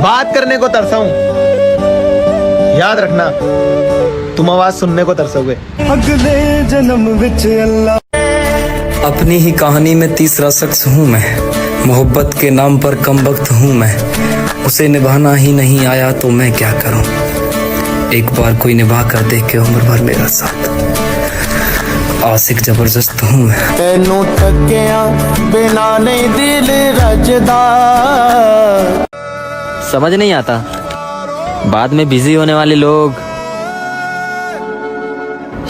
बात करने को तरसा हूं, याद रखना तुम आवाज सुनने को तरसोगे। अगले जन्म विच अल्लाह। अपनी ही कहानी में तीसरा शख्स हूँ मैं, मोहब्बत के नाम पर कमबख्त हूँ मैं, उसे निभाना ही नहीं आया तो मैं क्या करूँ। एक बार कोई निभा कर देखे उम्र भर मेरा साथ, आशिक जबरदस्त हूँ मैं। तेनू तकिया बिना नहीं दिल रजदा। समझ नहीं आता बाद में बिजी होने वाले लोग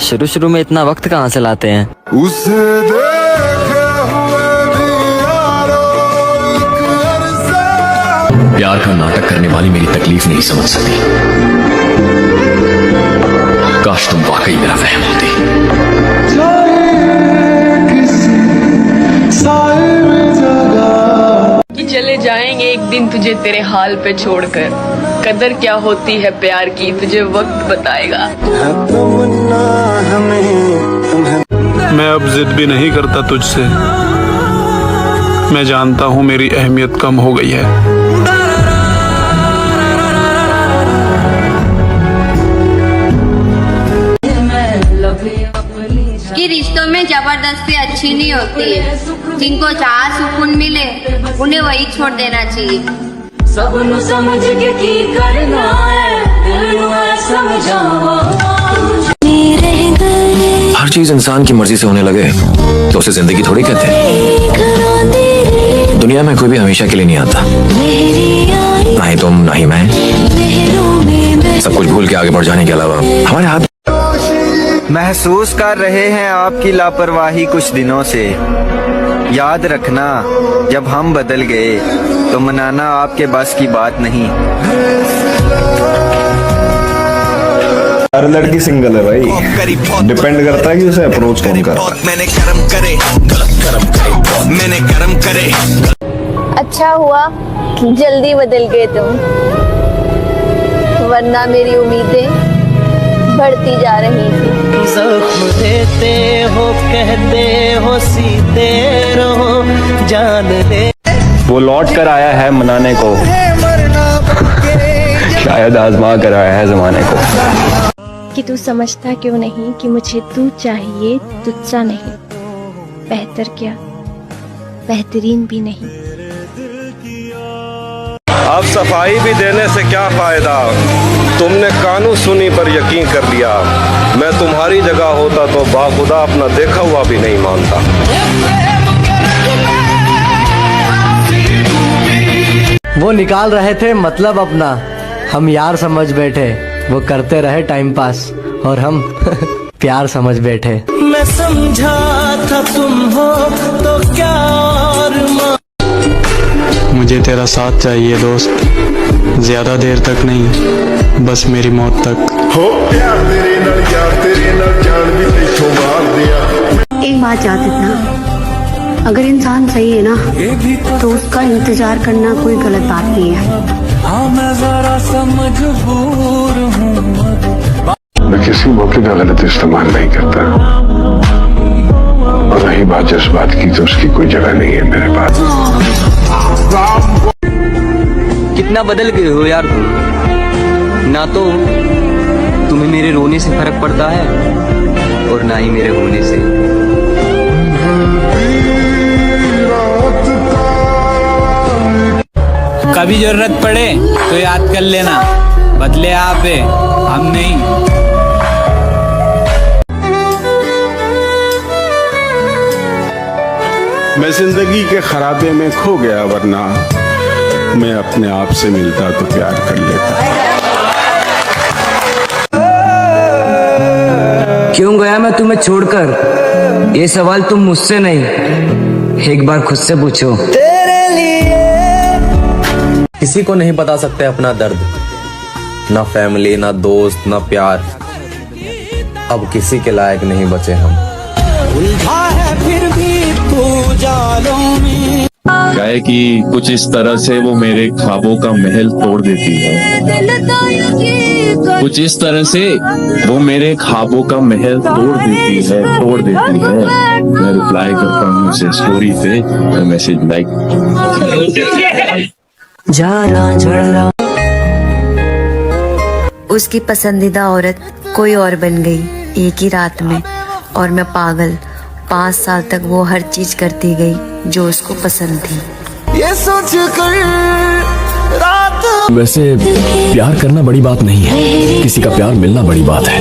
शुरू में इतना वक्त कहाँ से लाते हैं। उसे देखे हुए भी यारो एक अरसा। प्यार का नाटक करने वाली मेरी तकलीफ नहीं समझ सकी। काश तुम वाकई मेरा फहम होती। कि चले जाएंगे एक दिन तुझे तेरे हाल पे छोड़कर, कदर क्या होती है प्यार की तुझे वक्त बताएगा। मैं अब जिद भी नहीं करता तुझसे, मैं जानता हूँ मेरी अहमियत कम हो गई है। कि रिश्तों में जबरदस्ती अच्छी नहीं होती है, जिनको जहाँ सुकून मिले उन्हें वही छोड़ देना चाहिए। सबनु समझ के की करना है, दिल नू समझावा। हर चीज इंसान की मर्जी से होने लगे तो उसे जिंदगी थोड़ी कहते हैं। दुनिया में कोई भी हमेशा के लिए नहीं आता, ना ही तुम ना ही मैं। सब कुछ भूल के आगे बढ़ जाने के अलावा हमारे हाथ। महसूस कर रहे हैं आपकी लापरवाही कुछ दिनों से, याद रखना जब हम बदल गए तो मनाना आपके बस की बात नहीं। हर लड़की सिंगल है भाई, डिपेंड करता है कि उसे अप्रोच कौन करता है। मैंने कर्म करे, मैंने कर्म करे। अच्छा हुआ कि जल्दी बदल गए तुम, वरना मेरी उम्मीदें बढ़ती जा रही थी। जख्म देते हो कहते हो सीते रहो जान ले। वो लौट कर आया है मनाने को, शायद आजमा कर आया है जमाने को। कि तू समझता क्यों नहीं कि मुझे तू चाहिए, तुझसा नहीं। बेहतर क्या, बेहतरीन भी नहीं। अब सफाई भी देने से क्या फायदा, तुमने कानून सुनी पर यकीन कर लिया। मैं तुम्हारी जगह होता तो बाखुदा अपना देखा हुआ भी नहीं मानता। वो निकाल रहे थे मतलब अपना, हम यार समझ बैठे। वो करते रहे टाइम पास और हम प्यार समझ बैठे। मैं समझा था तुम हो तो क्या और मुझे तेरा साथ चाहिए दोस्त, ज्यादा देर तक नहीं, बस मेरी मौत तक। हो प्यार तेरे नाल यार तेरे नाल जान भी तेथों मार दिया। एक बात याद रखना, अगर इंसान सही है ना तो उसका इंतजार करना कोई गलत बात नहीं है। हाँ मैं जरा सा मजबूर हूँ। मैं किसी मौके का गलत इस्तेमाल नहीं करता, और रही बात जज्बात की तो उसकी कोई जगह नहीं है मेरे पास। कितना बदल गए हो यार तुम, ना तो तुम्हें मेरे रोने से फर्क पड़ता है और ना ही मेरे होने से। कभी जरूरत पड़े तो याद कर लेना, बदले आप है हम नहीं। मैं जिंदगी के खराबे में खो गया, वरना मैं अपने आप से मिलता तो प्यार कर लेता। क्यों गया मैं तुम्हें छोड़कर, ये सवाल तुम मुझसे नहीं, एक बार खुद से पूछो। किसी को नहीं बता सकते अपना दर्द, ना फैमिली ना दोस्त ना प्यार। अब किसी के लायक नहीं बचे हम। उलझा है फिर भी तू जालों में। क्या है कि कुछ इस तरह से वो मेरे ख्वाबों का महल तोड़ देती है, कुछ इस तरह से वो मेरे ख्वाबों का महल तोड़ देती है। मैं रिप्लाई करता हूँ उसे स्टोरी पे, मैसेज लाइक जाना झड़ रहा। उसकी पसंदीदा औरत कोई और बन गई एक ही रात में, और मैं पागल 5 साल तक वो हर चीज करती गई जो उसको पसंद थी। ये सोच कर रात वैसे प्यार करना बड़ी बात नहीं है, किसी का प्यार मिलना बड़ी बात है।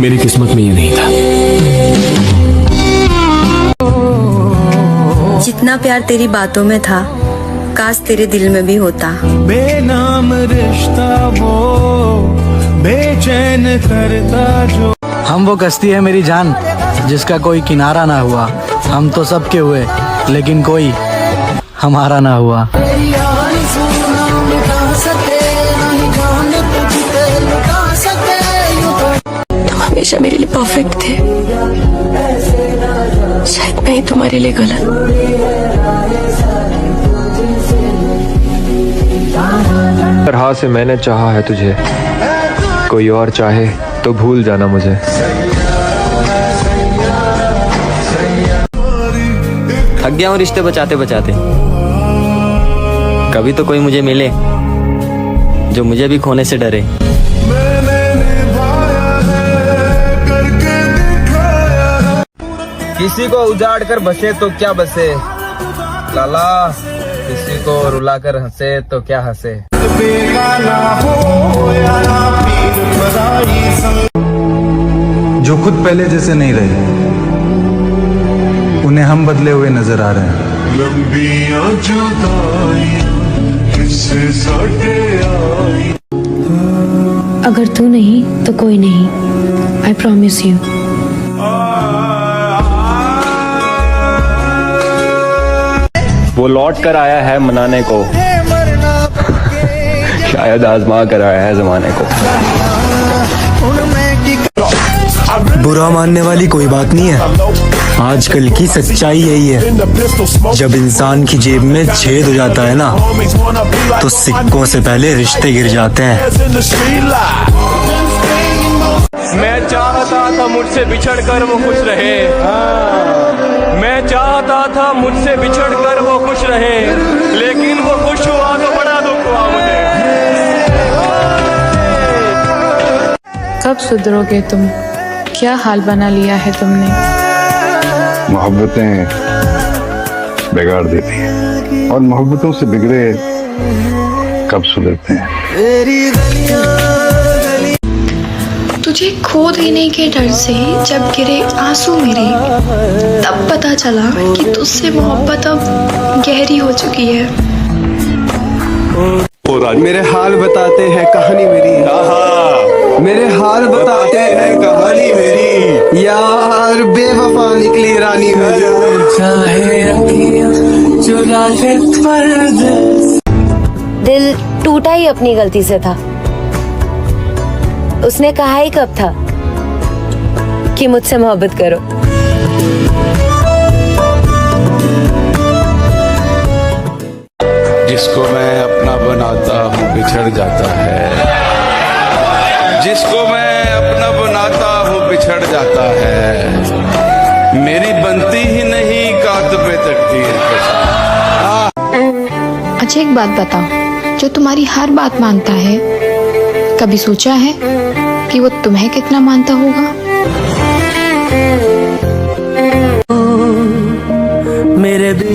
मेरी किस्मत में ये नहीं था। जितना प्यार तेरी बातों में था, काश तेरे दिल में भी होता। बेनाम रिश्ता वो बेचैन करता जो। हम वो कश्ती है मेरी जान जिसका कोई किनारा ना हुआ। हम तो सबके हुए लेकिन कोई हमारा ना हुआ। तुम हमेशा मेरे लिए परफेक्ट थे, शायद मैं ही तुम्हारे लिए गलत। तरह से मैंने चाहा है तुझे, कोई और चाहे तो भूल जाना मुझे। थक गया हूँ रिश्ते बचाते बचाते। कभी तो कोई मुझे मिले जो मुझे भी खोने से डरे। किसी को उजाड़ कर बसे तो क्या बसे लाला, किसी को रुला कर हंसे तो क्या हंसे। जो खुद पहले जैसे नहीं रहे, उन्हें हम बदले हुए नजर आ रहे हैं। अगर तू नहीं तो कोई नहीं, आई प्रॉमिस यू। वो लौट कर आया है मनाने को, शायद आजमा कर आया है जमाने को। बुरा मानने वाली कोई बात नहीं है, आजकल की सच्चाई यही है। जब इंसान की जेब में छेद हो जाता है ना, तो सिक्कों से पहले रिश्ते गिर जाते हैं। मैं चाहता था मुझसे बिछड़ कर वो खुश रहे। मैं चाहता था मुझसे बिछड़ कर वो खुश रहे, लेकिन वो खुश हुआ तो बड़ा दुख हुआ मुझे। कब सुधरोगे तुम? क्या हाल बना लिया है तुमने? मोहब्बतें बिगाड़ देती हैं, और मोहब्बतों से बिगड़े कब सुधरते हैं। तुझे खो देने के डर से जब गिरे आंसू मेरे, तब पता चला कि तुझसे मोहब्बत अब गहरी हो चुकी है। मेरे हाल बताते हैं कहानी मेरी, मेरे हाल बताते हैं कहानी मेरी, यार बेवफा निकली रानी मेरी। दिल टूटा ही अपनी गलती से था। उसने कहा ही कब था कि मुझसे मोहब्बत करो। जिसको मैं अपना बनाता हूँ बिछड़ जाता है, जिसको मैं अपना बनाता हूँ बिछड़ जाता है। मेरी बनती ही नहीं कात पे तकदीर के साथ। अच्छा एक बात बताओ, जो तुम्हारी हर बात मानता है, कभी सोचा है कि वो तुम्हें कितना मानता होगा?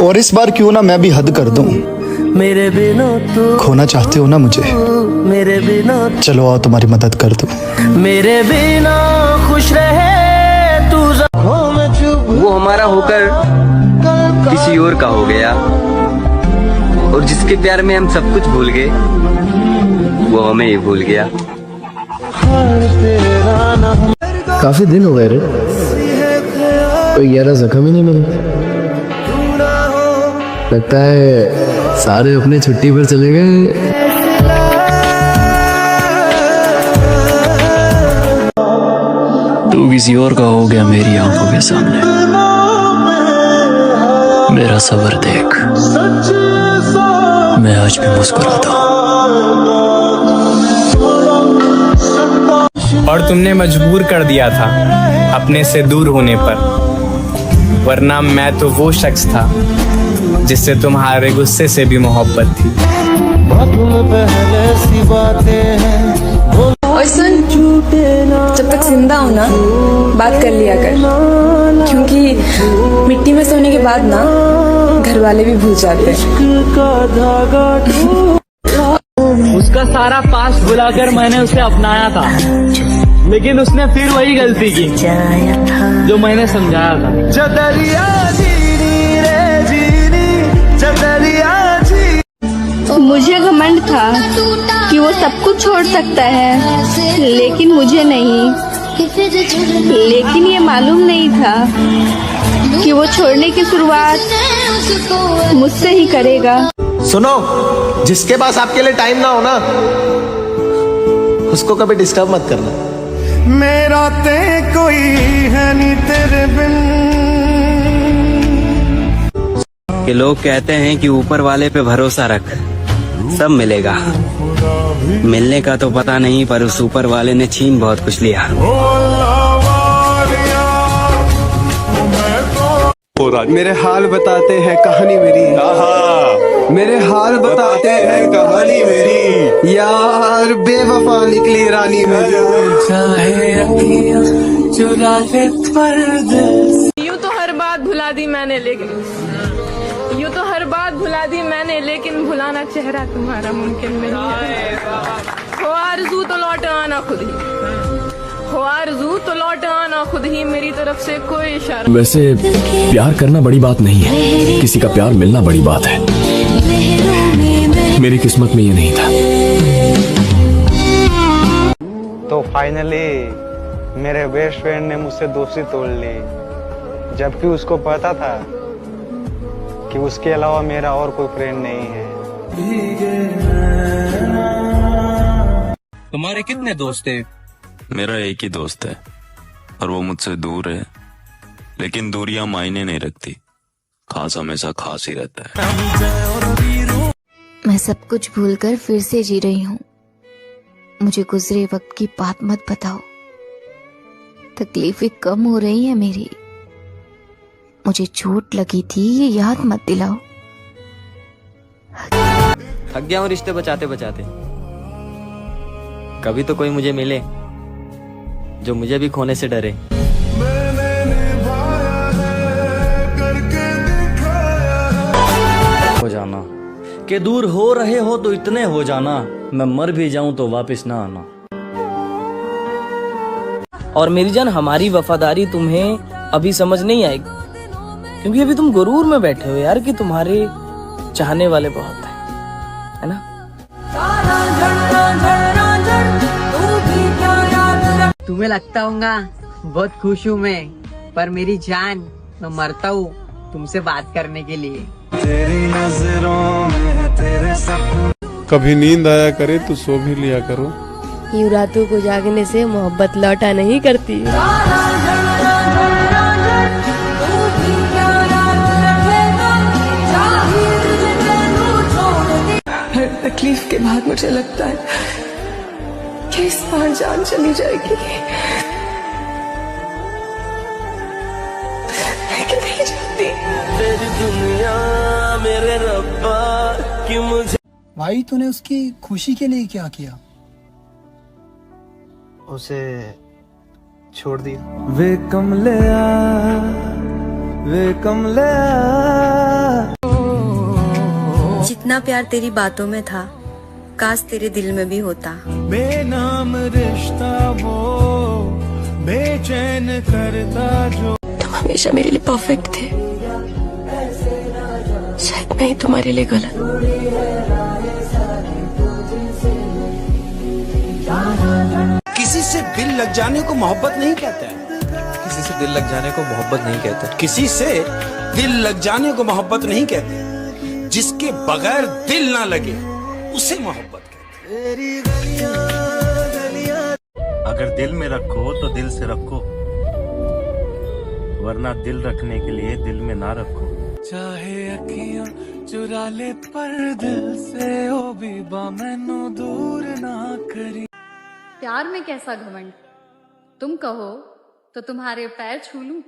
और इस बार क्यों ना मैं भी हद कर दूं। मेरे बिना तो खोना चाहते हो ना मुझे, मेरे बिना चलो आओ तुम्हारी मदद कर दूं। मेरे बिना खुश रहे तू। वो हमारा होकर किसी और का हो गया, और जिसके प्यार में हम सब कुछ भूल गए, वो हमें ही भूल गया। काफी दिन हो गए रे, कोई गहरा जख्म ही नहीं मिला। लगता है सारे अपने छुट्टी पर चले गए। तू किसी और का हो गया मेरी आंखों के सामने। मेरा सब्र देख, मैं आज भी मुस्कुराता हूँ। और तुमने मजबूर कर दिया था अपने से दूर होने पर, वरना मैं तो वो शख्स था जिससे तुम्हारे गुस्से से भी मोहब्बत थी। और सुन, जब तक जिंदा हो ना बात कर लिया कर, क्योंकि मिट्टी में सोने के बाद ना घर वाले भी भूल जाते हैं। उसका सारा पास्ट भुलाकर मैंने उसे अपनाया था, लेकिन उसने फिर वही गलती की जो मैंने समझाया था। मुझे घमंड था कि वो सब कुछ छोड़ सकता है, लेकिन मुझे नहीं। लेकिन ये मालूम नहीं था कि वो छोड़ने की शुरुआत मुझसे ही करेगा। सुनो, जिसके पास आपके लिए टाइम ना हो ना, उसको कभी डिस्टर्ब मत करना। मेरा ते कोई है नहीं तेरे बिन। कि लोग कहते हैं कि ऊपर वाले पे भरोसा रख, सब मिलेगा। मिलने का तो पता नहीं, पर उस ऊपर वाले ने छीन बहुत कुछ लिया। मेरे हाल बताते हैं कहानी मेरी, मेरे हाल बताते हैं कहानी मेरी, यार बेवफा निकली रानी मेरी। यूं तो हर बात भुला दी मैंने, लेकिन भुलाना चेहरा तुम्हारा मुमकिन नहीं है। हो आरज़ू तो लौट आना खुद ही, हो आरज़ू तो लौट आना खुद ही, मेरी तरफ से कोई इशारा। वैसे प्यार करना बड़ी बात नहीं है, किसी का प्यार मिलना बड़ी बात है। मेरी किस्मत में ये नहीं था। तो फाइनली मेरे बेस्ट फ्रेंड ने मुझसे दोस्ती तोड़ ली, जबकि उसको पता था कि उसके अलावा मेरा और कोई फ्रेंड नहीं है। तुम्हारे कितने दोस्त थे? मेरा एक ही दोस्त है और वो मुझसे दूर है, लेकिन दूरियां मायने नहीं रखती, खास हमेशा खास ही रहता है। मैं सब कुछ भूलकर फिर से जी रही हूँ। मुझे गुजरे वक्त की बात मत बताओ, तकलीफें कम हो रही है मेरी। मुझे चोट लगी थी ये याद मत दिलाओ। थक गया हूँ रिश्ते बचाते बचाते। कभी तो कोई मुझे मिले जो मुझे भी खोने से डरे। हो जाना कि दूर हो रहे हो तो इतने हो जाना, मैं मर भी जाऊं तो वापस ना आना। और मेरी जान, हमारी वफादारी तुम्हें अभी समझ नहीं आएगी, क्योंकि अभी तुम गुरूर में बैठे हो यार कि तुम्हारे चाहने वाले बहुत है ना। तुम्हें लगता होगा बहुत खुश हूँ मैं, पर मेरी जान, मैं मरता हूँ तुमसे बात करने के लिए। तेरी नजरों में तेरे सपने। कभी नींद आया करे तो सो भी लिया करो। यूं रातों को जागने से मोहब्बत लौटा नहीं करती। हर तकलीफ के बाद मुझे लगता है कि इस बार जान चली जाएगी, लेकिन नहीं जाती। तेरी दुनिया मेरे रब्बा कि मुझे। भाई तूने उसकी खुशी के लिए क्या किया? उसे छोड़ दिया। वे कमलिया, वे कमलिया। जितना प्यार तेरी बातों में था, काश तेरे दिल में भी होता। बेनाम रिश्ता वो बेचैन करता जो। तुम हमेशा मेरे लिए परफेक्ट थे, शायद मैं ही तुम्हारे लिए गलत। किसी से दिल लग जाने को मोहब्बत नहीं कहते हैं। किसी से दिल लग जाने को मोहब्बत नहीं कहते। किसी से दिल लग जाने को मोहब्बत नहीं कहते। जिसके बगैर दिल ना लगे उसे मोहब्बत कहते। अगर दिल में रखो तो दिल से रखो, वरना दिल रखने के लिए दिल में ना रखो। चाहे अखियां चुरा ले पर दिल से ओ बीबा मैनू दूर ना करी। प्यार में कैसा घमंड, तुम कहो तो तुम्हारे पैर छू लूं।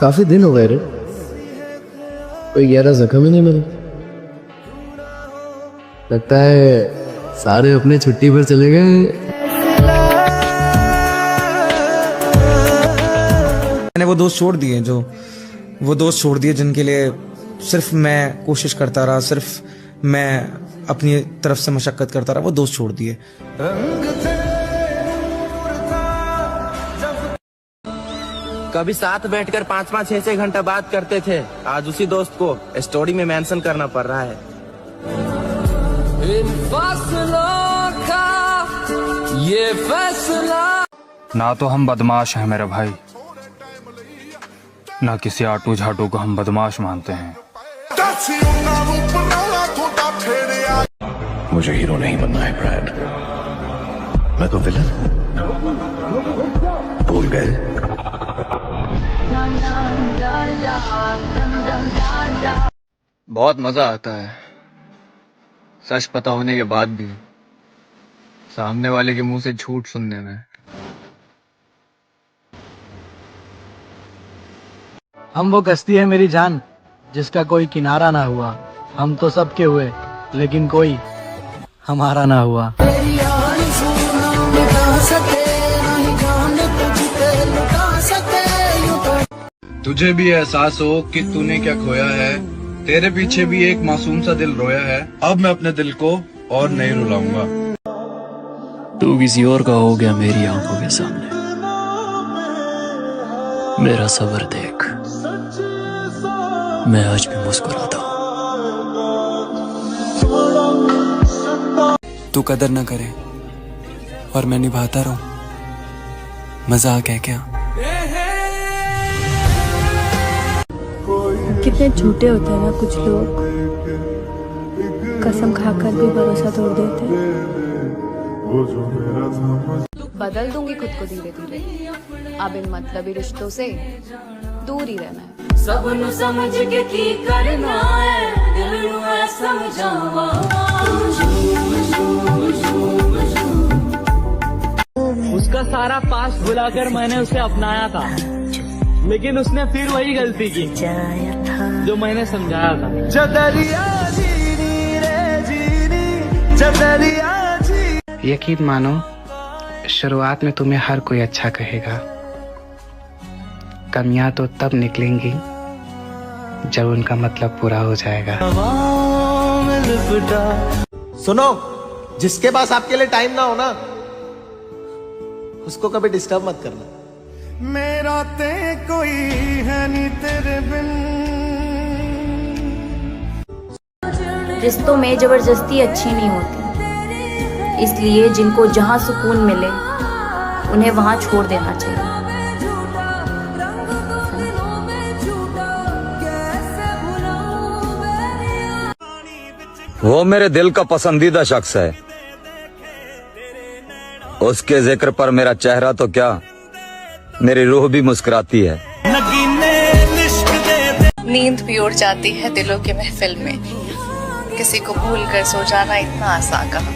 काफी दिन हो गए रे, कोई गहरा जख्म ही नहीं मिला। लगता है सारे अपने छुट्टी पर चले गए। मैंने वो दोस्त छोड़ दिए, जिनके लिए सिर्फ मैं कोशिश करता रहा, सिर्फ मैं अपनी तरफ से मशक्कत करता रहा, वो दोस्त छोड़ दिए। कभी साथ बैठकर 5-5, 6-6 घंटा बात करते थे, आज उसी दोस्त को स्टोरी में मेंशन करना पड़ रहा है। इन फैसलों का ये फैसला। ना तो हम बदमाश हैं मेरे भाई, ना किसी आटू झाटू को हम बदमाश मानते हैं। मुझे हीरो नहीं बनना है ब्रैड, मैं तो विलन। भूल गए? बहुत मजा आता है सच पता होने के बाद भी सामने वाले के मुंह से झूठ सुनने में। हम वो कश्ती है मेरी जान जिसका कोई किनारा ना हुआ। हम तो सबके हुए लेकिन कोई हमारा ना हुआ। तुझे भी एहसास हो कि तूने क्या खोया है, तेरे पीछे भी एक मासूम सा दिल रोया है। अब मैं अपने दिल को और नहीं रुलाऊंगा। तू किसी और का हो गया मेरी आंखों के सामने, मेरा सबर देख, मैं आज भी मुस्कुराता हूँ। तू कदर न करे और मैं निभाता रहूं, मजाक है क्या? कितने झूठे होते हैं ना कुछ लोग, कसम खाकर भी भरोसा तोड़ देते हैं। बदल दूंगी खुद को धीरे धीरे, अब इन मतलबी रिश्तों से दूर ही रहना है। सबनु समझ के की करना है, दिल नू है समझावा। उसका सारा पास्ट भुलाकर मैंने उसे अपनाया था, लेकिन उसने फिर वही गलती की जो मैंने समझाया था। यकीन मानो, शुरुआत में तुम्हें हर कोई अच्छा कहेगा, कमियां तो तब निकलेंगी जब उनका मतलब पूरा हो जाएगा। सुनो, जिसके पास आपके लिए टाइम ना हो ना, उसको कभी डिस्टर्ब मत करना। मेरा ते कोई है नहीं तेरे बिन। रिश्तों में जबरदस्ती अच्छी नहीं होती, इसलिए जिनको जहाँ सुकून मिले उन्हें वहाँ छोड़ देना चाहिए। वो मेरे दिल का पसंदीदा शख्स है, उसके जिक्र पर मेरा चेहरा तो क्या, मेरी रूह भी मुस्कुराती है। नींद भी उड़ जाती है दिलों की महफिल में, किसी को भूल कर सो जाना इतना आसान कहा।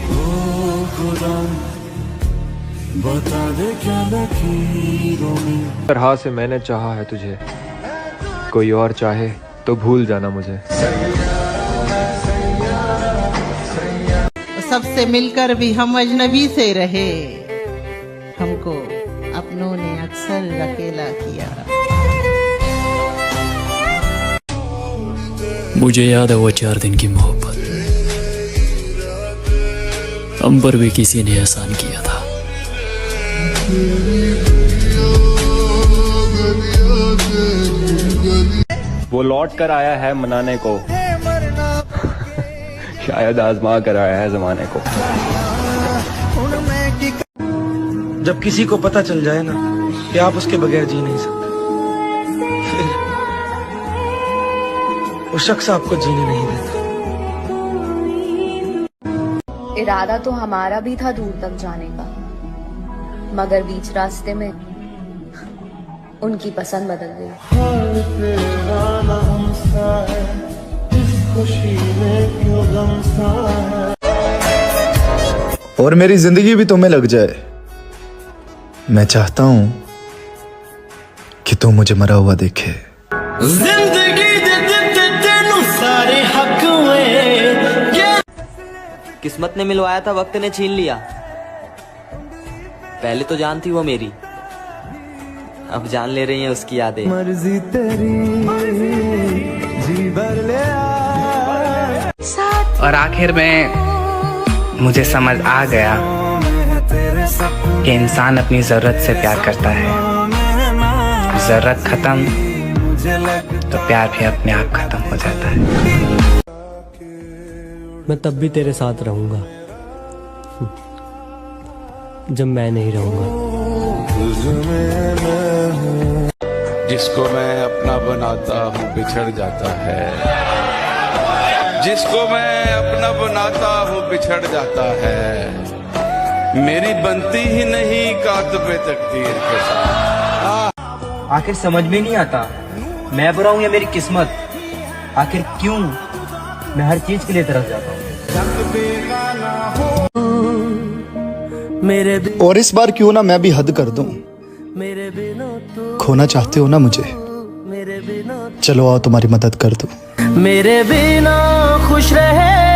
तरह से मैंने चाहा है तुझे, कोई और चाहे तो भूल जाना मुझे। सबसे मिलकर भी हम अजनबी से रहे, हमको अपनों ने अक्सर अकेला किया। मुझे याद है वो 4 दिन की मोहब्बत, हम पर भी किसी ने एहसान किया था। वो लौट कर आया है मनाने को, शायद आजमा कर आया है जमाने को। जब किसी को पता चल जाए ना कि आप उसके बगैर जी नहीं सकते, फिर वो शख्स आपको जीने नहीं देता। इरादा तो हमारा भी था दूर तक जाने का, मगर बीच रास्ते में उनकी पसंद बदल गई। और मेरी जिंदगी भी तुम्हें लग जाए, मैं चाहता हूं कि तुम मुझे मरा हुआ देखे। जिंदगी दे दिते तेनू सारे हक में। किस्मत ने मिलवाया था, वक्त ने छीन लिया। पहले तो जान थी वो मेरी, अब जान ले रही है उसकी यादें। मर्जी तेरी जी भर ले। और आखिर में मुझे समझ आ गया कि इंसान अपनी जरूरत से प्यार करता है, जरूरत खत्म तो प्यार भी अपने आप खत्म हो जाता है। मैं तब भी तेरे साथ रहूंगा जब मैं नहीं रहूंगा। जिसको मैं अपना बनाता हूँ बिछड़ जाता है, जिसको मैं अपना बनाता हूँ बिछड़ जाता है। मेरी बनती ही नहीं कातबे तकदीर के साथ। आखिर समझ में नहीं आता मैं बुरा हूँ या मेरी किस्मत। आखिर क्यों मैं हर चीज के लिए तरस जाता हूँ। और इस बार क्यों ना मैं भी हद कर दूं। खोना चाहते हो ना मुझे, चलो आओ तुम्हारी मदद कर दूं। मेरे बिना खुश रहे